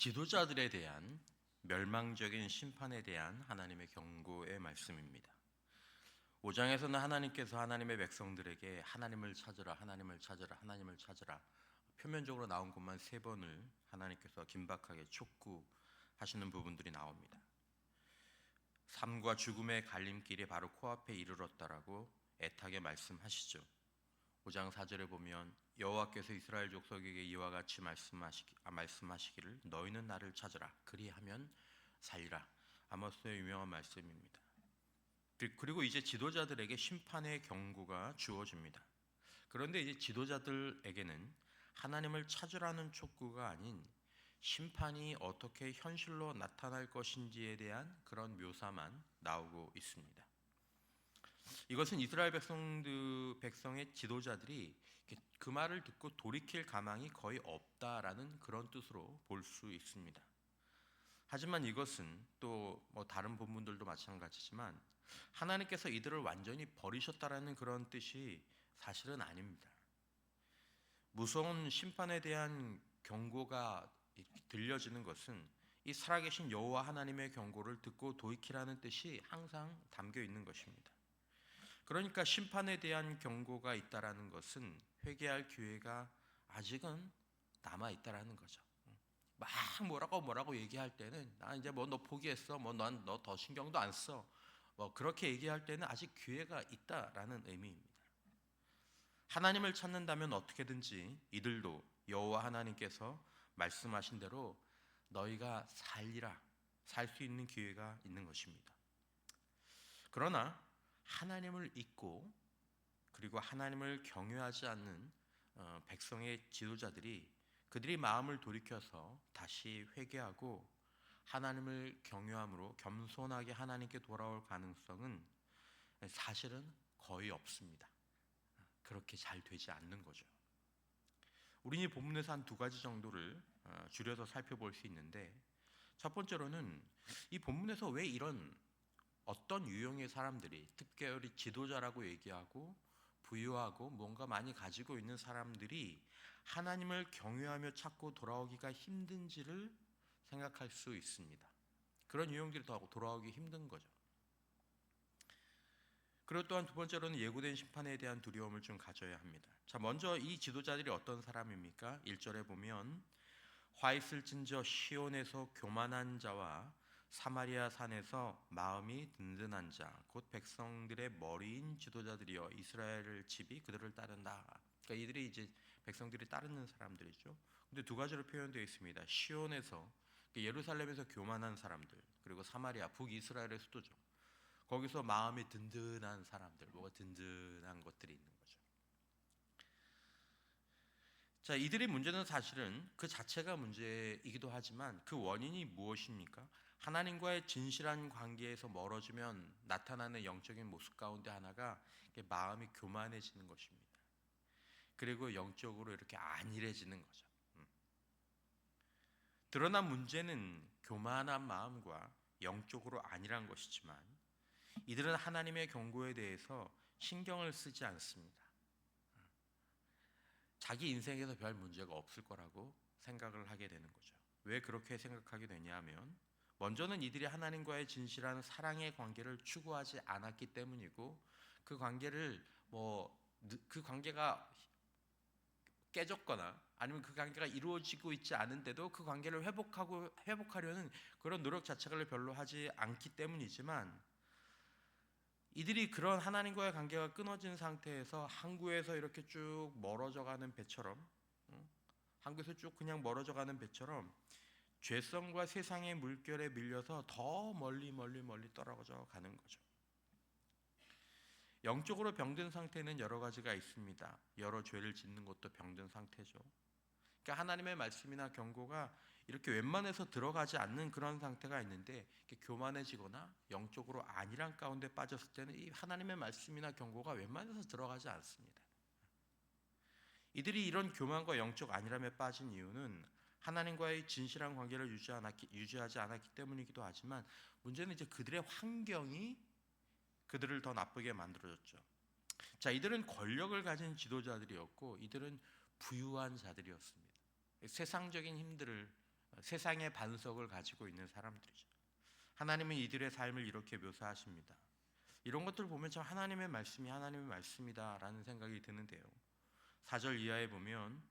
지도자들에 대한 멸망적인 심판에 대한 하나님의 경고의 말씀입니다. 5장에서는 하나님께서 하나님의 백성들에게 하나님을 찾으라, 하나님을 찾으라, 하나님을 찾으라, 표면적으로 나온 것만 3번을 하나님께서 긴박하게 촉구하시는 부분들이 나옵니다. 삶과 죽음의 갈림길이 바로 코앞에 이르렀다라고 애타게 말씀하시죠. 5장 4절에 보면 여호와께서 이스라엘 족속에게 이와 같이 말씀하시기를 너희는 나를 찾으라 그리하면 살리라. 아모스의 유명한 말씀입니다. 그리고 이제 지도자들에게 심판의 경고가 주어집니다. 그런데 이제 지도자들에게는 하나님을 찾으라는 촉구가 아닌 심판이 어떻게 현실로 나타날 것인지에 대한 그런 묘사만 나오고 있습니다. 이것은 이스라엘 백성의 지도자들이 그 말을 듣고 돌이킬 가망이 거의 없다라는 그런 뜻으로 볼 수 있습니다. 하지만 이것은 또 다른 본문들도 마찬가지지만 하나님께서 이들을 완전히 버리셨다라는 그런 뜻이 사실은 아닙니다. 무서운 심판에 대한 경고가 들려지는 것은 이 살아계신 여호와 하나님의 경고를 듣고 돌이키라는 뜻이 항상 담겨 있는 것입니다. 그러니까 심판에 대한 경고가 있다라는 것은 회개할 기회가 아직은 남아 있다라는 거죠. 막 뭐라고 얘기할 때는 나 이제 너 포기했어, 난 너 더 신경도 안 써, 그렇게 얘기할 때는 아직 기회가 있다라는 의미입니다. 하나님을 찾는다면 어떻게든지 이들도 여호와 하나님께서 말씀하신 대로 너희가 살리라, 살 수 있는 기회가 있는 것입니다. 그러나 하나님을 잊고 그리고 하나님을 경외하지 않는 백성의 지도자들이 그들이 마음을 돌이켜서 다시 회개하고 하나님을 경외함으로 겸손하게 하나님께 돌아올 가능성은 사실은 거의 없습니다. 그렇게 잘 되지 않는 거죠. 우리는 이 본문에서 한 2가지 정도를 줄여서 살펴볼 수 있는데, 첫 번째로는 이 본문에서 왜 이런 어떤 유형의 사람들이, 특별히 지도자라고 얘기하고 부유하고 뭔가 많이 가지고 있는 사람들이 하나님을 경외하며 찾고 돌아오기가 힘든지를 생각할 수 있습니다. 그런 유형들이 더 돌아오기 힘든 거죠. 그리고 또한 2번째로는 예고된 심판에 대한 두려움을 좀 가져야 합니다. 자, 먼저 이 지도자들이 어떤 사람입니까? 1절에 보면 화 있을진저 시온에서 교만한 자와 사마리아 산에서 마음이 든든한 자, 곧 백성들의 머리인 지도자들이여 이스라엘 집이 그들을 따른다. 그러니까 이들이 이제 백성들이 따르는 사람들이죠. 근데 2가지로 표현되어 있습니다. 시온에서, 예루살렘에서 교만한 사람들, 그리고 사마리아, 북이스라엘의 수도죠. 거기서 마음이 든든한 사람들, 뭐가 든든한 것들이 있는 거죠. 자, 이들의 문제는 사실은 그 자체가 문제이기도 하지만 그 원인이 무엇입니까? 하나님과의 진실한 관계에서 멀어지면 나타나는 영적인 모습 가운데 하나가 마음이 교만해지는 것입니다. 그리고 영적으로 이렇게 안일해지는 거죠. 드러난 문제는 교만한 마음과 영적으로 안일한 것이지만 이들은 하나님의 경고에 대해서 신경을 쓰지 않습니다. 자기 인생에서 별 문제가 없을 거라고 생각을 하게 되는 거죠. 왜 그렇게 생각하게 되냐면, 먼저는 이들이 하나님과의 진실한 사랑의 관계를 추구하지 않았기 때문이고, 그 관계가 깨졌거나 아니면 그 관계가 이루어지고 있지 않은데도 그 관계를 회복하려는 그런 노력 자체를 별로 하지 않기 때문이지만, 이들이 그런 하나님과의 관계가 끊어진 상태에서 항구에서 이렇게 쭉 멀어져 가는 배처럼, 항구에서 쭉 그냥 멀어져 가는 배처럼 죄성과 세상의 물결에 밀려서 더 멀리 떨어져 가는 거죠. 영적으로 병든 상태는 여러 가지가 있습니다. 여러 죄를 짓는 것도 병든 상태죠. 그러니까 하나님의 말씀이나 경고가 이렇게 웬만해서 들어가지 않는 그런 상태가 있는데, 교만해지거나 영적으로 안일한 가운데 빠졌을 때는 이 하나님의 말씀이나 경고가 웬만해서 들어가지 않습니다. 이들이 이런 교만과 영적 안일함에 빠진 이유는 하나님과의 진실한 관계를 유지하지 않았기 때문이기도 하지만, 문제는 이제 그들의 환경이 그들을 더 나쁘게 만들어졌죠. 자, 이들은 권력을 가진 지도자들이었고 이들은 부유한 자들이었습니다. 세상적인 힘들을 세상의 반석을 가지고 있는 사람들이죠. 하나님은 이들의 삶을 이렇게 묘사하십니다. 이런 것들을 보면 참 하나님의 말씀이 하나님의 말씀이다라는 생각이 드는데요. 4절 이하에 보면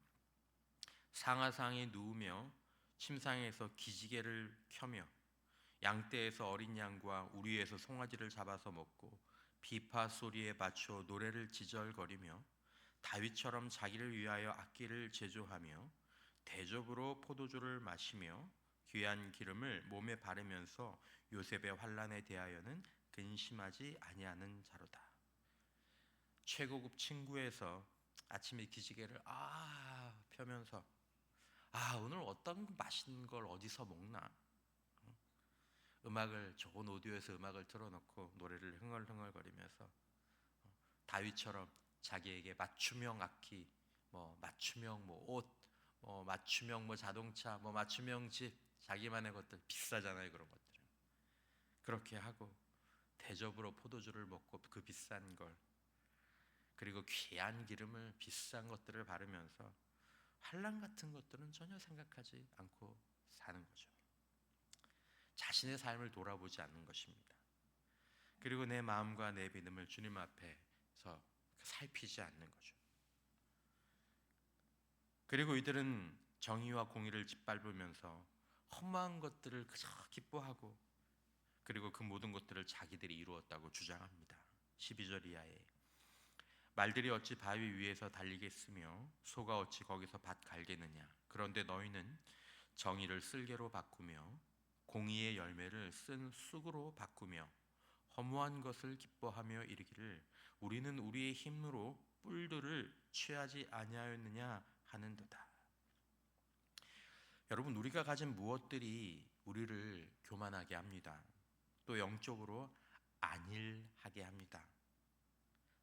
상하상에 누우며 침상에서 기지개를 켜며 양떼에서 어린 양과 우리에서 송아지를 잡아서 먹고 비파 소리에 맞춰 노래를 지절거리며 다윗처럼 자기를 위하여 악기를 제조하며 대접으로 포도주를 마시며 귀한 기름을 몸에 바르면서 요셉의 환난에 대하여는 근심하지 아니하는 자로다. 최고급 친구에서 아침에 기지개를 펴면서 오늘 어떤 맛있는 걸 어디서 먹나, 음악을 좋은 오디오에서 음악을 틀어놓고 노래를 흥얼흥얼거리면서 다윗처럼 자기에게 맞춤형 악기, 맞춤형 옷, 맞춤형 자동차, 맞춤형 집, 자기만의 것들 비싸잖아요. 그런 것들은 그렇게 하고 대접으로 포도주를 먹고 그 비싼 걸, 그리고 귀한 기름을 비싼 것들을 바르면서 환난 같은 것들은 전혀 생각하지 않고 사는 거죠. 자신의 삶을 돌아보지 않는 것입니다. 그리고 내 마음과 내 믿음을 주님 앞에서 살피지 않는 거죠. 그리고 이들은 정의와 공의를 짓밟으면서 허무한 것들을 그저 기뻐하고, 그리고 그 모든 것들을 자기들이 이루었다고 주장합니다. 12절 이하에 말들이 어찌 바위 위에서 달리겠으며 소가 어찌 거기서 밭 갈겠느냐. 그런데 너희는 정의를 쓸개로 바꾸며 공의의 열매를 쓴 쑥으로 바꾸며 허무한 것을 기뻐하며 이르기를 우리는 우리의 힘으로 뿔들을 취하지 아니하였느냐 하는도다. 여러분, 우리가 가진 무엇들이 우리를 교만하게 합니다. 또 영적으로 안일하게 합니다.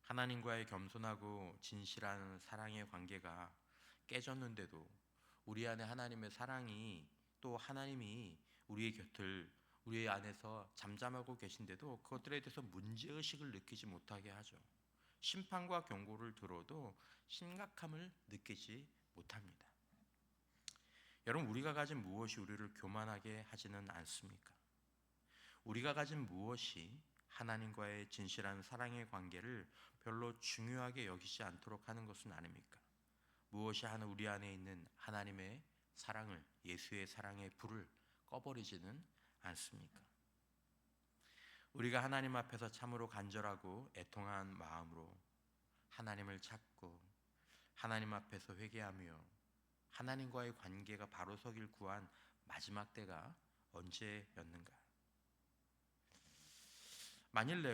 하나님과의 겸손하고 진실한 사랑의 관계가 깨졌는데도 우리 안에 하나님의 사랑이, 또 하나님이 우리의 안에서 잠잠하고 계신데도 그것들에 대해서 문제의식을 느끼지 못하게 하죠. 심판과 경고를 들어도 심각함을 느끼지 못합니다. 여러분, 우리가 가진 무엇이 우리를 교만하게 하지는 않습니까? 우리가 가진 무엇이 하나님과의 진실한 사랑의 관계를 별로 중요하게 여기지 않도록 하는 것은 아닙니까? 무엇이 우리 안에 있는 하나님의 사랑을, 예수의 사랑의 불을 꺼버리지는 않습니까? 우리가 하나님 앞에서 참으로 간절하고 애통한 마음으로 하나님을 찾고 하나님 앞에서 회개하며 하나님과의 관계가 바로 서길 구한 마지막 때가 언제였는가? 만일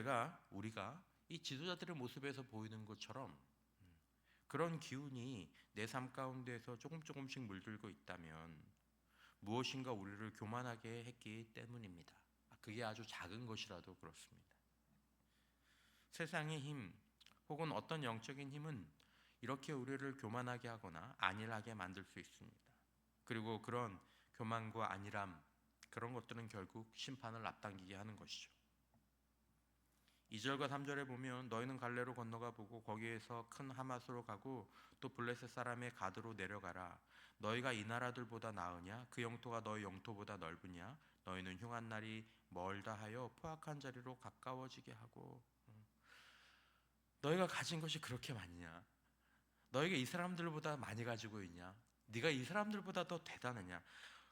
우리가 이 지도자들의 모습에서 보이는 것처럼 그런 기운이 내 삶 가운데에서 조금씩 물들고 있다면 무엇인가 우리를 교만하게 했기 때문입니다. 그게 아주 작은 것이라도 그렇습니다. 세상의 힘 혹은 어떤 영적인 힘은 이렇게 우리를 교만하게 하거나 안일하게 만들 수 있습니다. 그리고 그런 교만과 안일함, 그런 것들은 결국 심판을 앞당기게 하는 것이죠. 2절과 3절에 보면 너희는 갈레로 건너가 보고 거기에서 큰 하맛으로 가고 또 블레셋 사람의 가드로 내려가라. 너희가 이 나라들보다 나으냐? 그 영토가 너희 영토보다 넓으냐? 너희는 흉한 날이 멀다 하여 포악한 자리로 가까워지게 하고, 너희가 가진 것이 그렇게 많냐? 너희가 이 사람들보다 많이 가지고 있냐? 네가 이 사람들보다 더 대단하냐?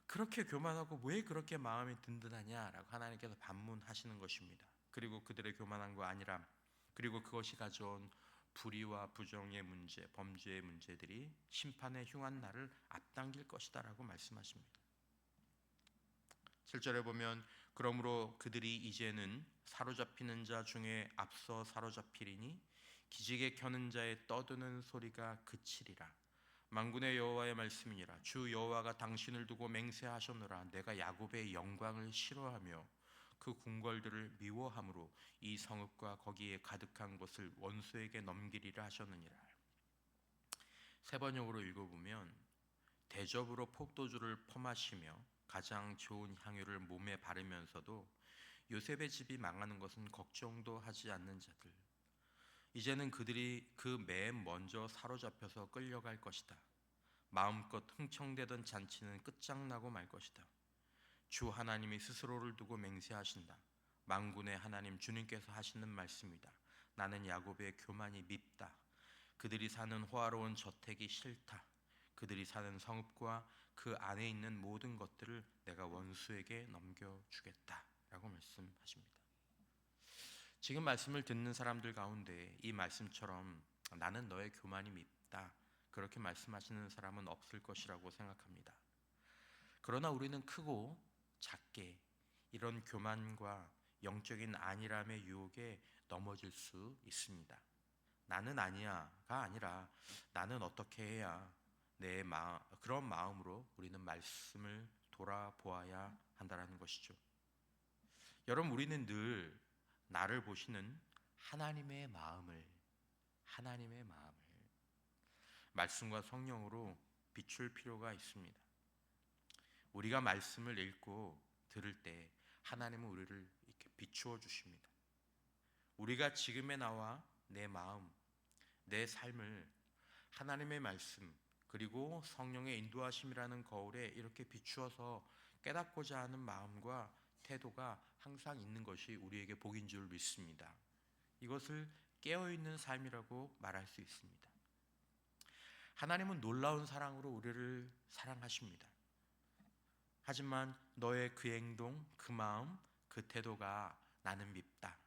그렇게 교만하고 왜 그렇게 마음이 든든하냐라고 하나님께서 반문하시는 것입니다. 그리고 그들의 교만함과 안일함, 그리고 그것이 가져온 불의와 부정의 문제, 범죄의 문제들이 심판의 흉한 날을 앞당길 것이다라고 말씀하십니다. 7절에 보면 그러므로 그들이 이제는 사로잡히는 자 중에 앞서 사로잡히리니 기지개 켜는 자의 떠드는 소리가 그치리라. 만군의 여호와의 말씀이니라. 주 여호와가 당신을 두고 맹세하셨노라. 내가 야곱의 영광을 싫어하며 그 궁궐들을 미워함으로 이 성읍과 거기에 가득한 것을 원수에게 넘기리라 하셨느니라. 세 번역으로 읽어보면 대접으로 포도주를 퍼마시며 가장 좋은 향유를 몸에 바르면서도 요셉의 집이 망하는 것은 걱정도 하지 않는 자들, 이제는 그들이 그 맨 먼저 사로잡혀서 끌려갈 것이다. 마음껏 흥청대던 잔치는 끝장나고 말 것이다. 주 하나님이 스스로를 두고 맹세하신다. 만군의 하나님 주님께서 하시는 말씀이다. 나는 야곱의 교만이 밉다. 그들이 사는 호화로운 저택이 싫다. 그들이 사는 성읍과 그 안에 있는 모든 것들을 내가 원수에게 넘겨주겠다 라고 말씀하십니다. 지금 말씀을 듣는 사람들 가운데 이 말씀처럼 나는 너의 교만이 밉다 그렇게 말씀하시는 사람은 없을 것이라고 생각합니다. 그러나 우리는 크고 작게 이런 교만과 영적인 안일함의 유혹에 넘어질 수 있습니다. 나는 아니야가 아니라 나는 어떻게 해야 그런 마음으로 우리는 말씀을 돌아보아야 한다는 것이죠. 여러분, 우리는 늘 나를 보시는 하나님의 마음을 말씀과 성령으로 비출 필요가 있습니다. 우리가 말씀을 읽고 들을 때 하나님은 우리를 이렇게 비추어 주십니다. 우리가 지금의 나와 내 마음, 내 삶을 하나님의 말씀 그리고 성령의 인도하심이라는 거울에 이렇게 비추어서 깨닫고자 하는 마음과 태도가 항상 있는 것이 우리에게 복인 줄 믿습니다. 이것을 깨어있는 삶이라고 말할 수 있습니다. 하나님은 놀라운 사랑으로 우리를 사랑하십니다. 하지만 너의 그 행동, 그 마음, 그 태도가 나는 밉다.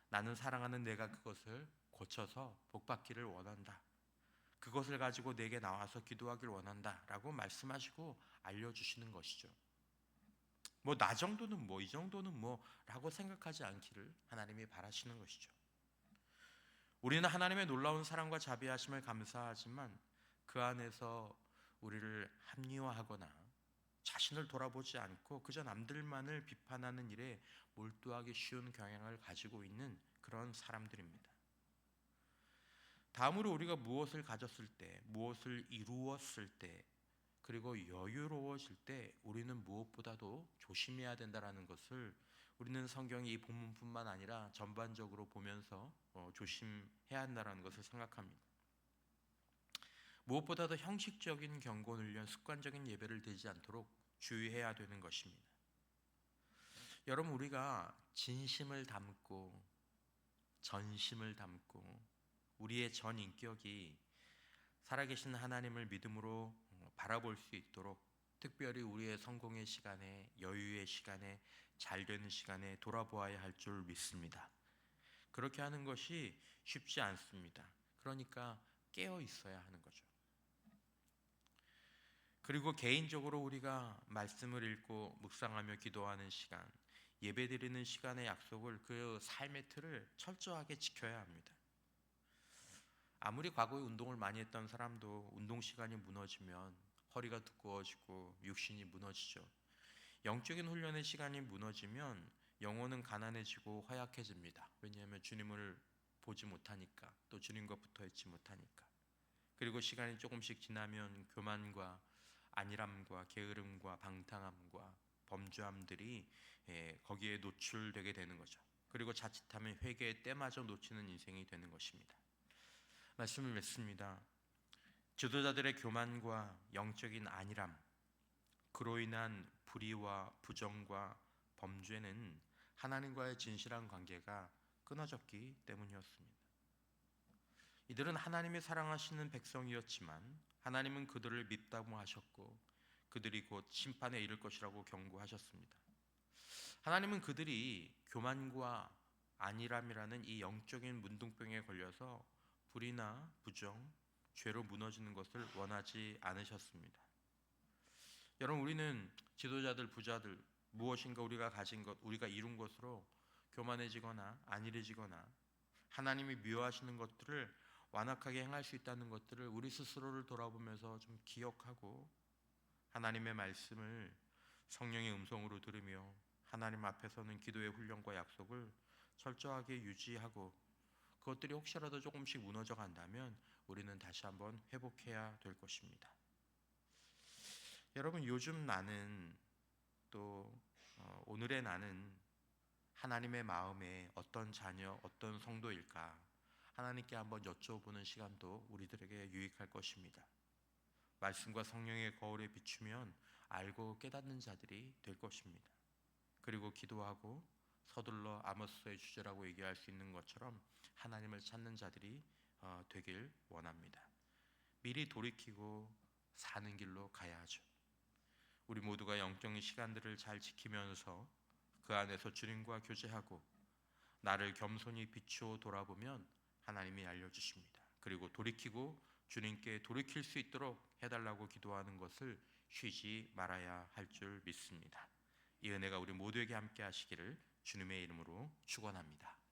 나는 사랑하는 내가 그것을 고쳐서 복받기를 원한다. 그것을 가지고 내게 나와서 기도하길 원한다 라고 말씀하시고 알려주시는 것이죠. 나 정도는 이 정도는 라고 생각하지 않기를 하나님이 바라시는 것이죠. 우리는 하나님의 놀라운 사랑과 자비하심을 감사하지만 그 안에서 우리를 합리화하거나 자신을 돌아보지 않고 그저 남들만을 비판하는 일에 몰두하기 쉬운 경향을 가지고 있는 그런 사람들입니다. 다음으로 우리가 무엇을 가졌을 때, 무엇을 이루었을 때, 그리고 여유로워질 때 우리는 무엇보다도 조심해야 된다는 것을 우리는 성경이 이 본문뿐만 아니라 전반적으로 보면서 조심해야 한다는 것을 생각합니다. 무엇보다도 형식적인 경건 훈련, 습관적인 예배를 드리지 않도록 주의해야 되는 것입니다. 여러분, 우리가 진심을 담고 전심을 담고 우리의 전 인격이 살아계신 하나님을 믿음으로 바라볼 수 있도록 특별히 우리의 성공의 시간에, 여유의 시간에, 잘 되는 시간에 돌아보아야 할 줄 믿습니다. 그렇게 하는 것이 쉽지 않습니다. 그러니까 깨어 있어야 하는 거죠. 그리고 개인적으로 우리가 말씀을 읽고 묵상하며 기도하는 시간, 예배드리는 시간의 약속을 그 삶의 틀을 철저하게 지켜야 합니다. 아무리 과거에 운동을 많이 했던 사람도 운동 시간이 무너지면 허리가 두꺼워지고 육신이 무너지죠. 영적인 훈련의 시간이 무너지면 영혼은 가난해지고 허약해집니다. 왜냐하면 주님을 보지 못하니까, 또 주님과 붙어 있지 못하니까. 그리고 시간이 조금씩 지나면 교만과 안일함과 게으름과 방탕함과 범죄함들이 거기에 노출되게 되는 거죠. 그리고 자칫하면 회개의 때마저 놓치는 인생이 되는 것입니다. 말씀을 맺습니다. 지도자들의 교만과 영적인 안일함, 그로 인한 불의와 부정과 범죄는 하나님과의 진실한 관계가 끊어졌기 때문이었습니다. 이들은 하나님이 사랑하시는 백성이었지만 하나님은 그들을 밉다고 하셨고 그들이 곧 심판에 이를 것이라고 경고하셨습니다. 하나님은 그들이 교만과 안일함이라는 이 영적인 문둥병에 걸려서 불의나 부정, 죄로 무너지는 것을 원하지 않으셨습니다. 여러분, 우리는 지도자들, 부자들, 무엇인가 우리가 가진 것, 우리가 이룬 것으로 교만해지거나 안일해지거나 하나님이 미워하시는 것들을 완악하게 행할 수 있다는 것들을 우리 스스로를 돌아보면서 좀 기억하고 하나님의 말씀을 성령의 음성으로 들으며 하나님 앞에서는 기도의 훈련과 약속을 철저하게 유지하고 그것들이 혹시라도 조금씩 무너져 간다면 우리는 다시 한번 회복해야 될 것입니다. 여러분, 요즘 나는 또 오늘의 나는 하나님의 마음에 어떤 자녀, 어떤 성도일까 하나님께 한번 여쭤보는 시간도 우리들에게 유익할 것입니다. 말씀과 성령의 거울에 비추면 알고 깨닫는 자들이 될 것입니다. 그리고 기도하고 서둘러 아모스의 주제라고 얘기할 수 있는 것처럼 하나님을 찾는 자들이 되길 원합니다. 미리 돌이키고 사는 길로 가야 하죠. 우리 모두가 영적인 시간들을 잘 지키면서 그 안에서 주님과 교제하고 나를 겸손히 비추어 돌아보면 하나님이 알려주십니다. 그리고 돌이키고 주님께 돌이킬 수 있도록 해달라고 기도하는 것을 쉬지 말아야 할 줄 믿습니다. 이 은혜가 우리 모두에게 함께 하시기를 주님의 이름으로 축원합니다.